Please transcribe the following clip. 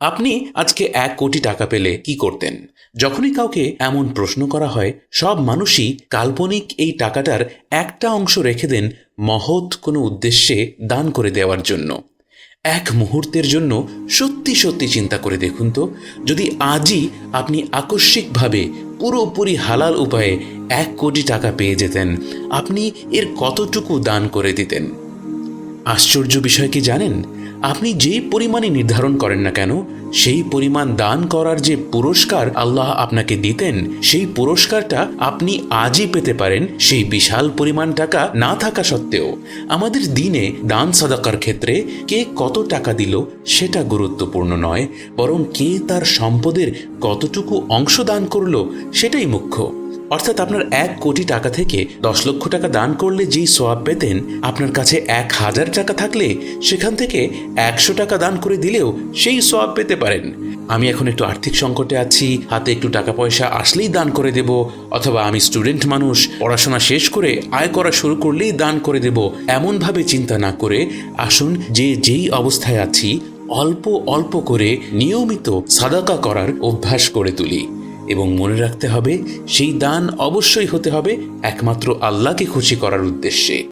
আপনি আজকে 1 কোটি টাকা পেলে কি করতেন? যখনই কাউকে এমন প্রশ্ন করা হয়, সব মানুষই কাল্পনিক এই টাকাটার একটা অংশ রেখে দেন মহৎ কোনো উদ্দেশ্যে দান করে দেওয়ার জন্য। এক মুহূর্তের জন্য সত্যি সত্যি চিন্তা করে দেখুন তো, যদি আজই আপনি আকস্মিকভাবে পুরোপুরি হালাল উপায়ে 1 কোটি টাকা পেয়ে যেতেন, আপনি এর কতটুকু দান করে দিতেন? আশ্চর্য বিষয় কি জানেন? আপনি যেই পরিমাণে নির্ধারণ করেন না কেন, সেই পরিমাণ দান করার যে পুরস্কার আল্লাহ আপনাকে দিতেন, সেই পুরস্কারটা আপনি আজই পেতে পারেন সেই বিশাল পরিমাণ টাকা না থাকা সত্ত্বেও। আমাদের দিনে দান সাদাকার ক্ষেত্রে কে কত টাকা দিল সেটা গুরুত্বপূর্ণ নয়, বরং কে তার সম্পদের কতটুকু অংশ দান করলো সেটাই মুখ্য। অর্থাৎ আপনার 1 কোটি টাকা থেকে 10 লক্ষ টাকা দান করলে যেই সওয়াব পেতেন, আপনার কাছে 1000 টাকা থাকলে সেখান থেকে 100 টাকা দান করে দিলেও সেই সওয়াব পেতে পারেন। আমি এখন একটু আর্থিক সংকটে আছি, হাতে একটু টাকা পয়সা আসলেই দান করে দেব, অথবা আমি স্টুডেন্ট মানুষ, পড়াশোনা শেষ করে আয় করা শুরু করলেই দান করে দেব, এমনভাবে চিন্তা না করে আসুন যে যেই অবস্থায় আছি অল্প অল্প করে নিয়মিত সাদাকা করার অভ্যাস করে তুলি। এবং মনে রাখতে হবে, সেই দান অবশ্যই হতে হবে একমাত্র আল্লাহকে খুশি করার উদ্দেশ্যে।